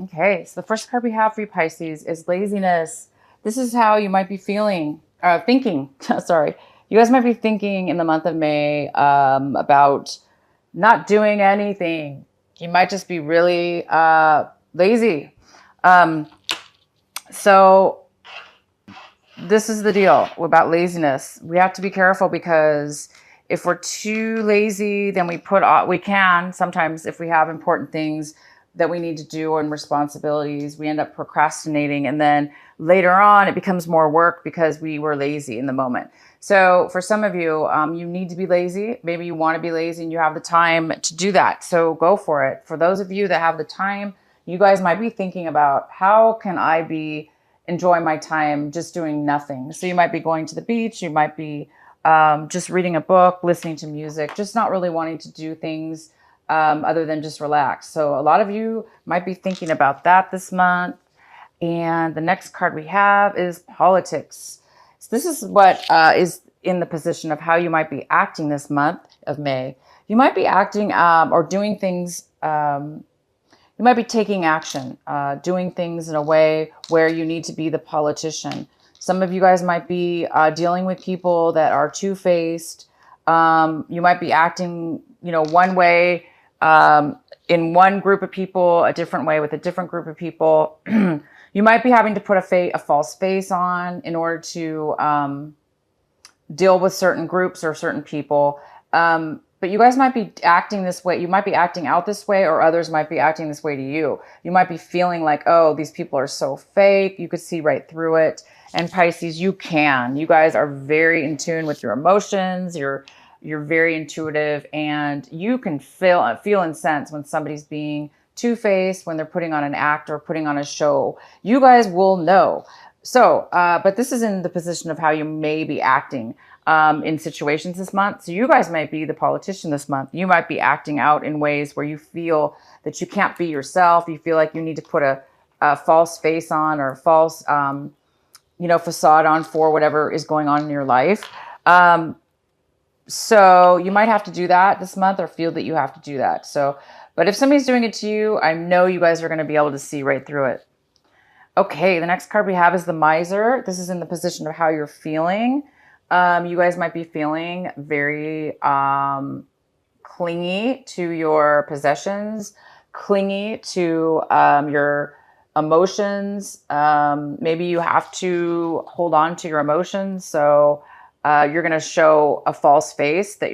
Okay, so the first card we have for you, Pisces, is laziness. This is how you might be feeling, thinking. Sorry. You guys might be thinking in the month of May about not doing anything. You might just be really lazy. Um, so this is the deal about laziness. We have to be careful because if we're too lazy, then we can sometimes, if we have important things that we need to do and responsibilities, we end up procrastinating. And then later on, it becomes more work because we were lazy in the moment. So for some of you, you need to be lazy. Maybe you want to be lazy and you have the time to do that. So go for it. For those of you that have the time, you guys might be thinking about how can I enjoy my time just doing nothing. So you might be going to the beach. You might be just reading a book, listening to music, just not really wanting to do things other than just relax. So a lot of you might be thinking about that this month. And the next card we have is politics. So this is what is in the position of how you might be acting this month of May. You might be acting or doing things. You might be taking action, doing things in a way where you need to be the politician. Some of you guys might be dealing with people that are two-faced. You might be acting, one way in one group of people, a different way with a different group of people. You might be having to put a false face on in order to deal with certain groups or certain people. But you guys might be acting this way. You might be acting out this way, or others might be acting this way to you. You might be feeling like, oh, these people are so fake. You could see right through it. And Pisces, you can. You guys are very in tune with your emotions. You're very intuitive, and you can feel and sense when somebody's being two-faced, when they're putting on an act or putting on a show. You guys will know. So, but this is in the position of how you may be acting in situations this month. So you guys might be the politician this month. You might be acting out in ways where you feel that you can't be yourself. You feel like you need to put a false face on or a false, facade on for whatever is going on in your life. So you might have to do that this month or feel that you have to do that. So, but if somebody's doing it to you, I know you guys are going to be able to see right through it. Okay, the next card we have is the Miser. This is in the position of how you're feeling. You guys might be feeling very clingy to your possessions, clingy to your emotions. Maybe you have to hold on to your emotions. So you're going to show a false face that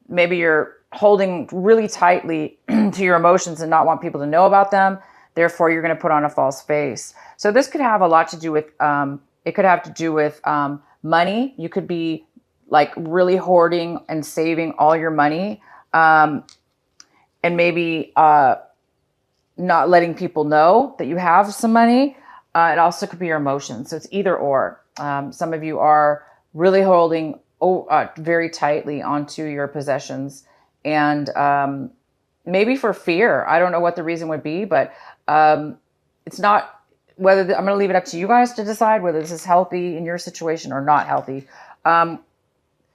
maybe you're holding really tightly to your emotions and not want people to know about them. Therefore, you're going to put on a false face. So this could have a lot to do with, it could have to do with money. You could be like really hoarding and saving all your money, and maybe not letting people know that you have some money. It also could be your emotions. So it's either or. Some of you are really holding very tightly onto your possessions, and maybe for fear. I don't know what the reason would be, but it's not whether I'm going to leave it up to you guys to decide whether this is healthy in your situation or not healthy.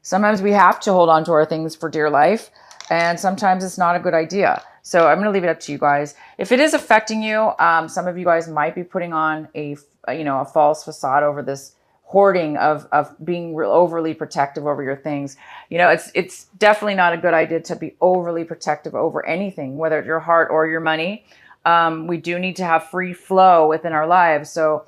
Sometimes we have to hold on to our things for dear life, and sometimes it's not a good idea. So I'm going to leave it up to you guys. If it is affecting you, some of you guys might be putting on a false facade over this hoarding of being overly protective over your things. It's definitely not a good idea to be overly protective over anything, whether it's your heart or your money. We do need to have free flow within our lives. So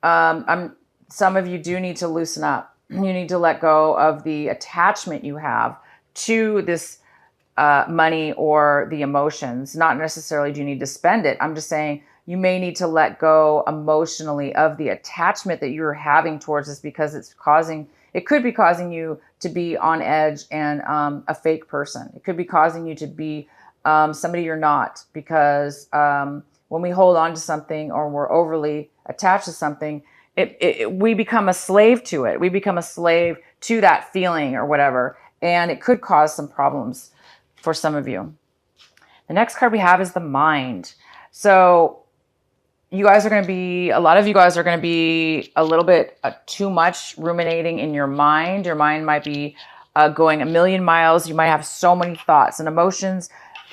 some of you do need to loosen up. You need to let go of the attachment you have to this money or the emotions. Not necessarily do you need to spend it. I'm just saying you may need to let go emotionally of the attachment that you're having towards this, because it could be causing you to be on edge and a fake person. It could be causing you to be somebody you're not, because when we hold on to something or we're overly attached to something, we become a slave to it. We become a slave to that feeling or whatever, and it could cause some problems for some of you. The next card we have is the Mind. So a lot of you guys are going to be a little bit too much ruminating in your mind. Your mind might be going a million miles. You might have so many thoughts and emotions.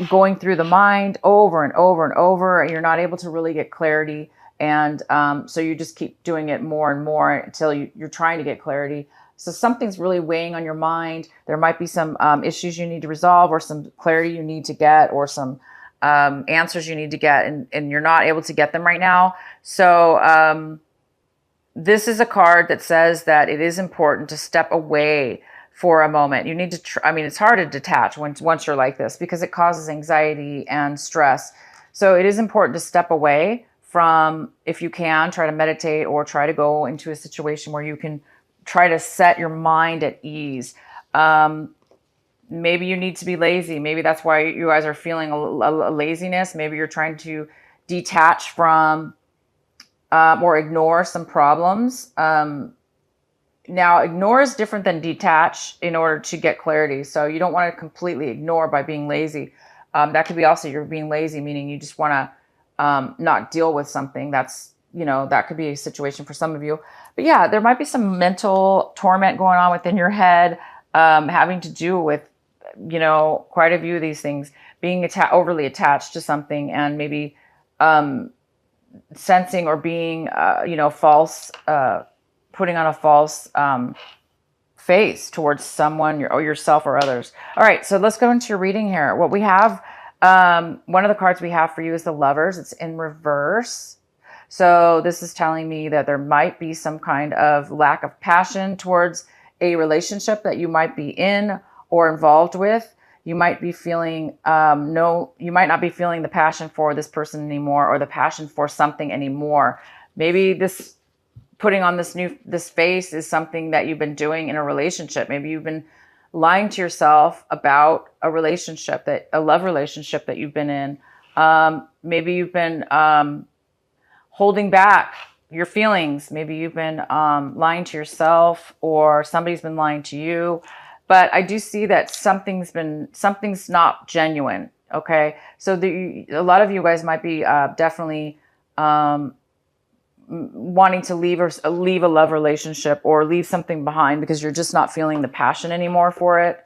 going through the mind over and over and over, and you're not able to really get clarity. And so you just keep doing it more and more until you're trying to get clarity. So something's really weighing on your mind. There might be some issues you need to resolve, or some clarity you need to get, or some answers you need to get, and you're not able to get them right now. So this is a card that says that it is important to step away for a moment. You need to, I mean, it's hard to detach once you're like this, because it causes anxiety and stress. So it is important to step away from, if you can, try to meditate, or try to go into a situation where you can try to set your mind at ease. Maybe you need to be lazy. Maybe that's why you guys are feeling a laziness. Maybe you're trying to detach from or ignore some problems. Now, ignore is different than detach in order to get clarity. So you don't want to completely ignore by being lazy. That could be also you're being lazy, meaning you just want to not deal with something. That's, that could be a situation for some of you. But yeah, there might be some mental torment going on within your head, having to do with, quite a few of these things, being overly attached to something, and maybe sensing or being, false, putting on a false face towards someone or yourself or others. All right, so let's go into your reading here. What we have, one of the cards we have for you is the Lovers. It's in reverse. So this is telling me that there might be some kind of lack of passion towards a relationship that you might be in or involved with. You might be feeling, you might not be feeling the passion for this person anymore, or the passion for something anymore. Maybe this putting on this face is something that you've been doing in a relationship. Maybe you've been lying to yourself about a love relationship that you've been in. Maybe you've been holding back your feelings. Maybe you've been lying to yourself, or somebody's been lying to you. But I do see that something's not genuine. Okay. So a lot of you guys might be definitely wanting to leave a love relationship, or leave something behind, because you're just not feeling the passion anymore for it.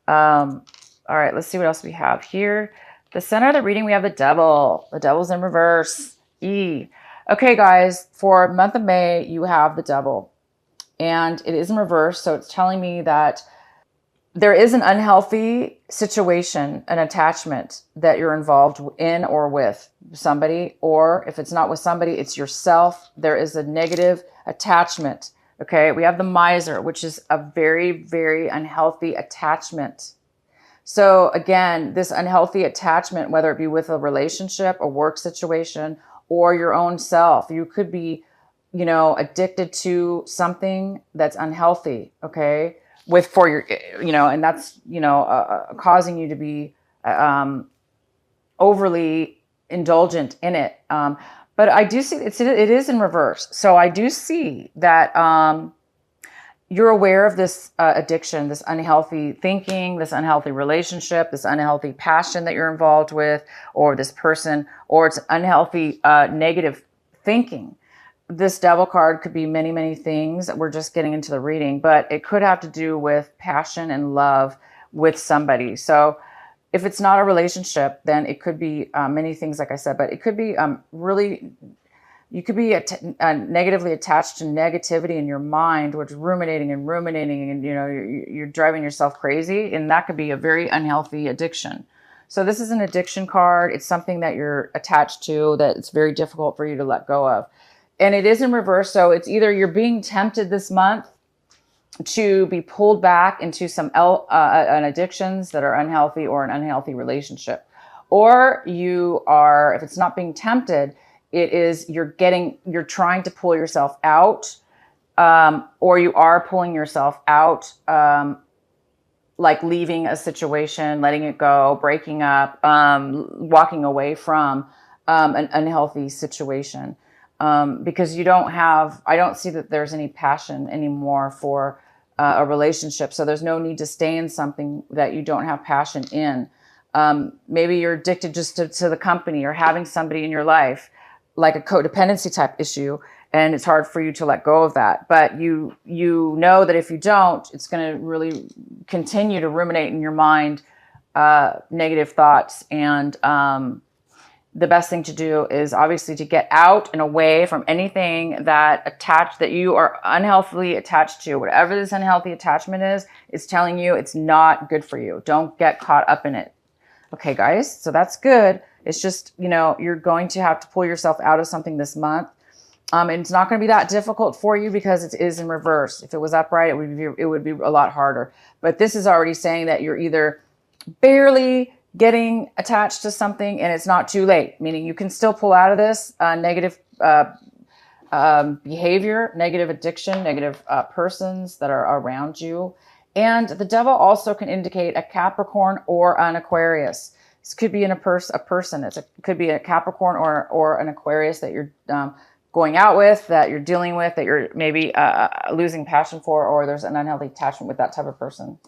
All right, let's see what else we have here. The center of the reading, we have the Devil. The Devil's in reverse. Okay, guys, for month of May, you have the Devil, and it is in reverse. So it's telling me that there is an unhealthy situation, an attachment that you're involved in or with somebody, or if it's not with somebody, it's yourself. There is a negative attachment. Okay. We have the Miser, which is a very, very unhealthy attachment. So again, this unhealthy attachment, whether it be with a relationship, a work situation, or your own self, you could be, addicted to something that's unhealthy. Okay. And that's, causing you to be overly indulgent in it. But I do see it is in reverse. So I do see that you're aware of this addiction, this unhealthy thinking, this unhealthy relationship, this unhealthy passion that you're involved with, or this person, or it's unhealthy negative thinking. This Devil card could be many, many things. We're just getting into the reading, but it could have to do with passion and love with somebody. So if it's not a relationship, then it could be many things, like I said, but it could be you could be negatively attached to negativity in your mind, which is ruminating, and you're driving yourself crazy, and that could be a very unhealthy addiction. So this is an addiction card. It's something that you're attached to, that it's very difficult for you to let go of. And it is in reverse. So it's either you're being tempted this month to be pulled back into some addictions that are unhealthy, or an unhealthy relationship. Or you are, if it's not being tempted, it is you're trying to pull yourself out, or you are pulling yourself out, like leaving a situation, letting it go, breaking up, walking away from an unhealthy situation. Because I don't see that there's any passion anymore for a relationship. So there's no need to stay in something that you don't have passion in. Maybe you're addicted just to the company, or having somebody in your life, like a codependency type issue, and it's hard for you to let go of that. But you know that if you don't, it's going to really continue to ruminate in your mind, negative thoughts. And the best thing to do is obviously to get out and away from anything that you are unhealthily attached to. Whatever this unhealthy attachment is telling you it's not good for you. Don't get caught up in it. Okay, guys, so that's good. It's just, you're going to have to pull yourself out of something this month. And it's not going to be that difficult for you because it is in reverse. If it was upright, it would be a lot harder. But this is already saying that you're either barely getting attached to something and it's not too late, meaning you can still pull out of this negative behavior, negative addiction, negative persons that are around you. And the devil also can indicate a Capricorn or an Aquarius. This could be a person. It could be a Capricorn or an Aquarius that you're going out with, that you're dealing with, that you're maybe losing passion for, or there's an unhealthy attachment with that type of person.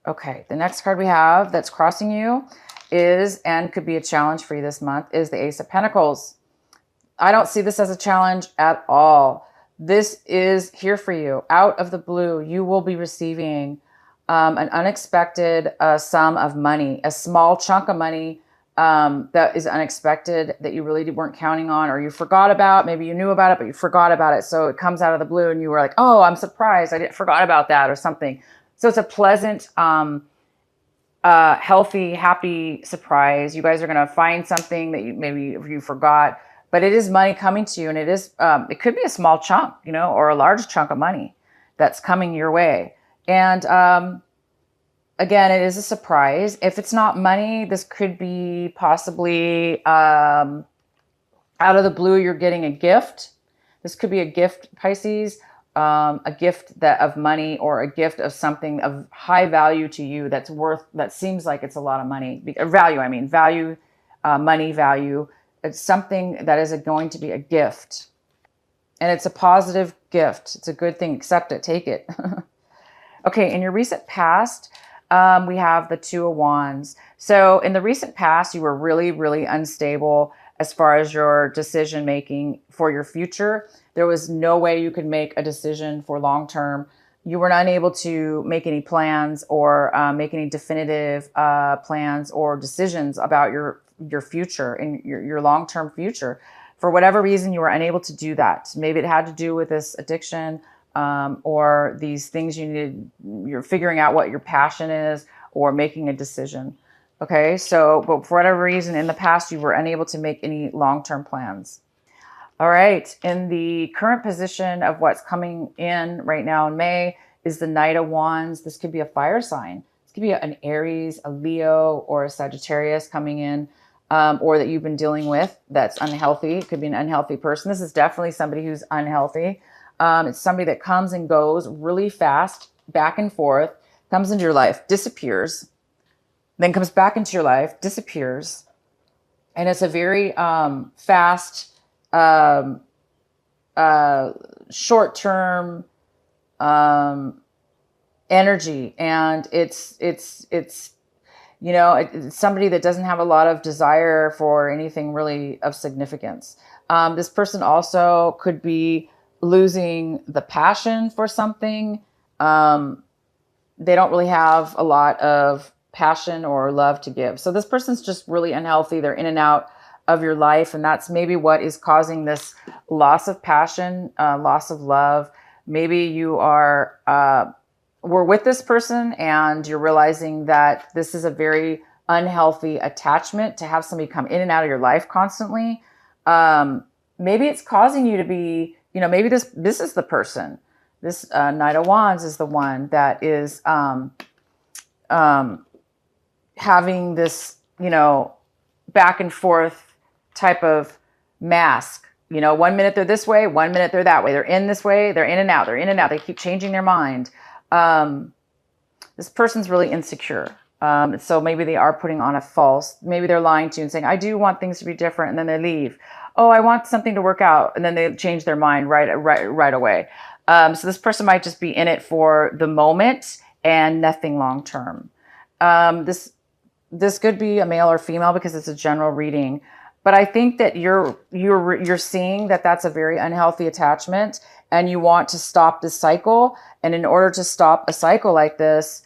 Okay, the next card we have that's crossing you is, and could be a challenge for you this month, is the Ace of Pentacles. I don't see this as a challenge at all. This is here for you. Out of the blue, you will be receiving an unexpected sum of money, a small chunk of money that is unexpected, that you really weren't counting on, or you forgot about. Maybe you knew about it, but you forgot about it. So it comes out of the blue and you were like, oh, I'm surprised. I forgot about that or something. So it's a pleasant, healthy, happy surprise. You guys are going to find something that maybe you forgot, but it is money coming to you. And it could be a small chunk, or a large chunk of money that's coming your way. And again, it is a surprise. If it's not money, this could be possibly out of the blue, you're getting a gift. This could be a gift, Pisces, a gift of money, or a gift of something of high value to you that seems like it's a lot of money. Value, money value. It's something that is going to be a gift. And it's a positive gift. It's a good thing. Accept it. Take it. Okay, in your recent past, we have the Two of Wands. So in the recent past, you were really, really unstable as far as your decision making for your future. There was no way you could make a decision for long term. You were unable to make any plans or make any definitive plans or decisions about your future and your long term future. For whatever reason, you were unable to do that. Maybe it had to do with this addiction, or these things you're figuring out what your passion is, or making a decision. Okay, so, but for whatever reason in the past, you were unable to make any long-term plans. All right, in the current position of what's coming in right now in May is the Knight of Wands. This could be a fire sign. This could be an Aries, a Leo, or a Sagittarius coming in, or that you've been dealing with that's unhealthy. It could be an unhealthy person. This is definitely somebody who's unhealthy. It's somebody that comes and goes really fast, back and forth, comes into your life, disappears, then comes back into your life, disappears. And it's a very fast, short-term energy. And it's somebody that doesn't have a lot of desire for anything really of significance. This person also could be losing the passion for something. They don't really have a lot of passion or love to give. So this person's just really unhealthy. They're in and out of your life. And that's maybe what is causing this loss of passion, loss of love. Maybe you were with this person and you're realizing that this is a very unhealthy attachment to have somebody come in and out of your life constantly. Maybe it's causing you to be, maybe this is the person. This Knight of Wands is the one that is having this, back and forth type of mask. 1 minute they're this way, 1 minute they're that way. They're in this way, they're in and out, they're in and out. They keep changing their mind. This person's really insecure. So maybe they are putting on a false, maybe they're lying to you and saying, I do want things to be different. And then they leave. Oh, I want something to work out. And then they change their mind right away. So this person might just be in it for the moment and nothing long-term. This could be a male or female because it's a general reading, but I think that you're seeing that that's a very unhealthy attachment and you want to stop this cycle. And in order to stop a cycle like this,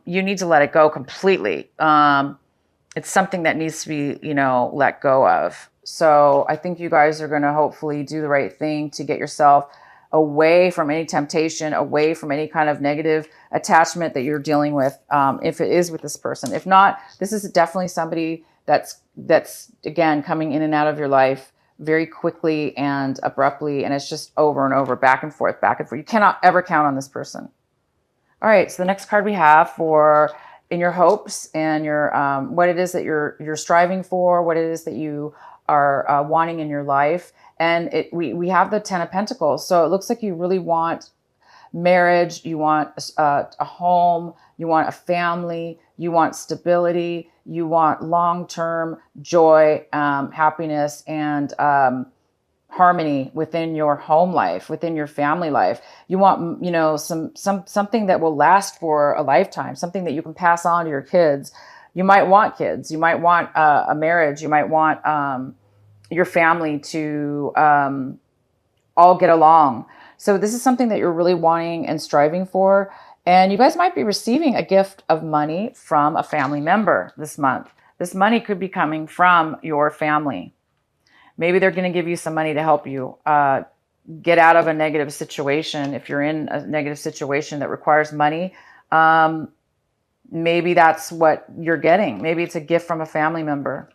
you need to let it go completely. It's something that needs to be, let go of. So I think you guys are going to hopefully do the right thing to get yourself away from any temptation, away from any kind of negative attachment that you're dealing with, if it is with this person. If not, this is definitely somebody that's again coming in and out of your life very quickly and abruptly, and it's just over and over, back and forth, back and forth. You cannot ever count on this person. All right, so the next card we have for in your hopes and your what it is that you're striving for, what it is that you are wanting in your life. And we have the 10 of Pentacles. So it looks like you really want marriage, you want a home, you want a family, you want stability, you want long-term joy, happiness, and harmony within your home life, within your family life. You want, something that will last for a lifetime, something that you can pass on to your kids. You might want kids. You might want a marriage. You might want your family to all get along. So this is something that you're really wanting and striving for. And you guys might be receiving a gift of money from a family member this month. This money could be coming from your family. Maybe they're going to give you some money to help you get out of a negative situation. If you're in a negative situation that requires money, maybe that's what you're getting. Maybe it's a gift from a family member.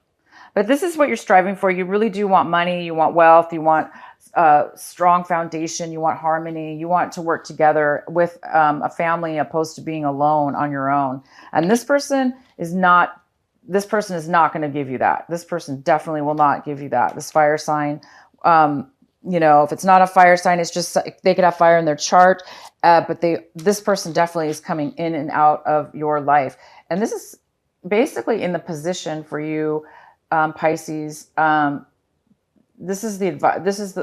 But this is what you're striving for. You really do want money. You want wealth. You want a strong foundation. You want harmony. You want to work together with a family opposed to being alone on your own. And this person is not going to give you that. This person definitely will not give you that. This fire sign, if it's not a fire sign, it's just they could have fire in their chart. But this person definitely is coming in and out of your life. And this is basically in the position for you, Pisces. This is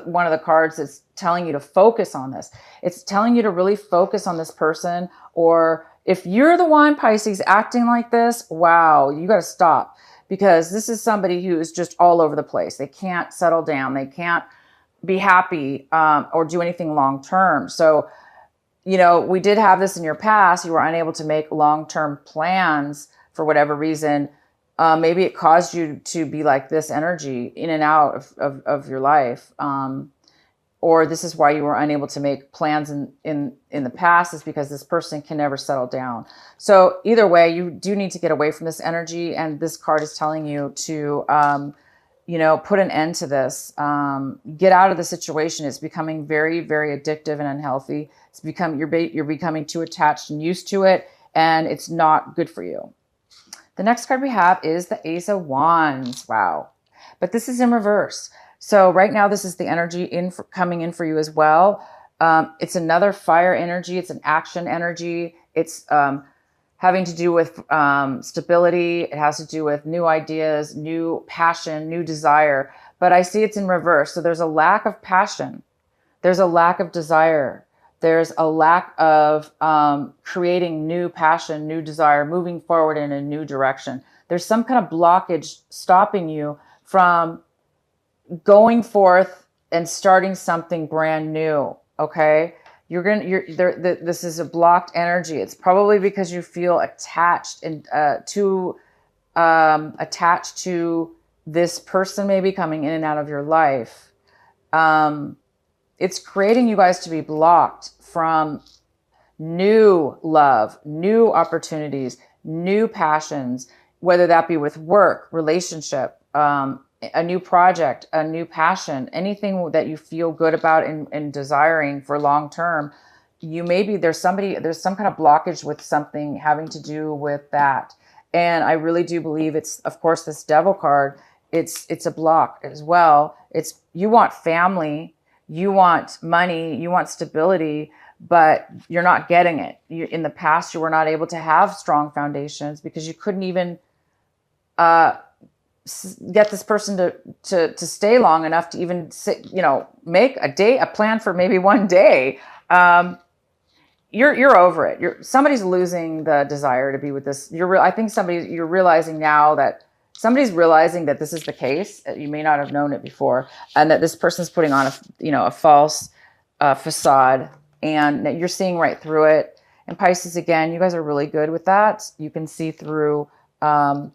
one of the cards that's telling you to focus on this. It's telling you to really focus on this person. Or if you're the one, Pisces, acting like this, wow, you got to stop, because this is somebody who is just all over the place. They can't settle down. They can't be happy or do anything long term. So, we did have this in your past. You were unable to make long-term plans for whatever reason. Maybe it caused you to be like this energy in and out of your life. Or this is why you were unable to make plans in the past, is because this person can never settle down. So either way, you do need to get away from this energy. And this card is telling you to, put an end to this. Get out of the situation. It's becoming very, very addictive and unhealthy. You're becoming too attached and used to it, and it's not good for you. The next card we have is the Ace of Wands. Wow. But this is in reverse. So right now, this is the energy coming in for you as well. It's another fire energy. It's an action energy. It's having to do with stability. It has to do with new ideas, new passion, new desire. But I see it's in reverse. So there's a lack of passion. There's a lack of desire. There's a lack of creating new passion, new desire, moving forward in a new direction. There's some kind of blockage stopping you from going forth and starting something brand new. Okay, this is a blocked energy. It's probably because you feel attached and attached to this person, maybe coming in and out of your life. It's creating you guys to be blocked from new love, new opportunities, new passions, whether that be with work, relationship, a new project, a new passion, anything that you feel good about and desiring for long term. There's some kind of blockage with something having to do with that. And I really do believe it's, of course, this Devil card. It's a block as well. You want family. You want money, you want stability, but you're not getting it. In the past, you were not able to have strong foundations because you couldn't even get this person to stay long enough to even make a plan for maybe one day. You're over it. Somebody's losing the desire to be with this. I think you're realizing now that somebody's realizing that this is the case. You may not have known it before, and that this person's putting on a false facade, and that you're seeing right through it. And Pisces, again, you guys are really good with that. You can see through a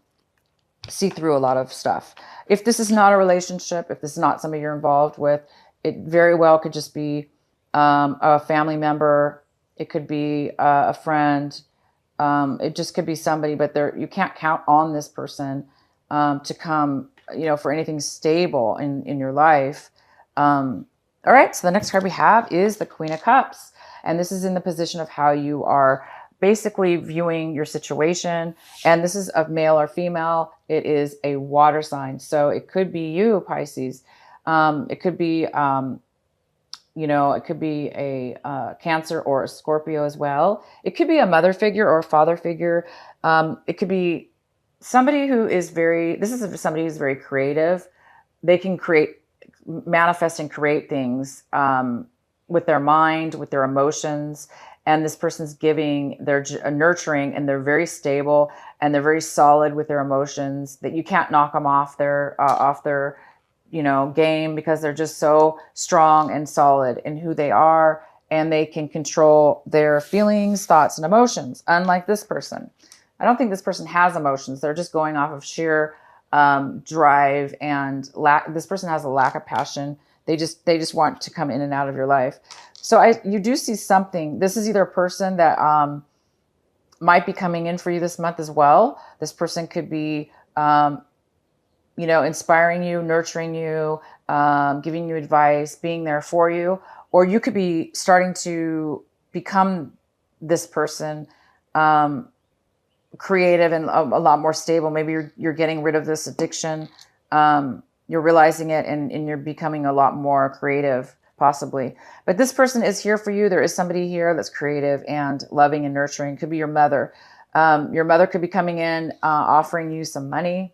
lot of stuff. If this is not a relationship, if this is not somebody you're involved with, it very well could just be a family member. It could be a friend. It just could be somebody, but you can't count on this person to come, for anything stable in your life. All right, so the next card we have is the Queen of Cups. And this is in the position of how you are basically viewing your situation. And this is of male or female. It is a water sign. So it could be you, Pisces. It could be, it could be a Cancer or a Scorpio as well. It could be a mother figure or a father figure. It could be somebody who is somebody who's very creative. They can manifest and create things with their mind, with their emotions. And this person's giving, they're nurturing, and they're very stable, and they're very solid with their emotions, that you can't knock them off their game, because they're just so strong and solid in who they are, and they can control their feelings, thoughts, and emotions. Unlike this person, I don't think this person has emotions. They're just going off of sheer drive and lack. This person has a lack of passion. They just want to come in and out of your life. So you do see something. This is either a person that might be coming in for you this month as well. This person could be, inspiring you, nurturing you, giving you advice, being there for you. Or you could be starting to become this person, creative and a lot more stable. Maybe you're getting rid of this addiction. You're realizing it, and you're becoming a lot more creative, possibly. But this person is here for you. There is somebody here that's creative and loving and nurturing. Could be your mother. Your mother could be coming in, offering you some money.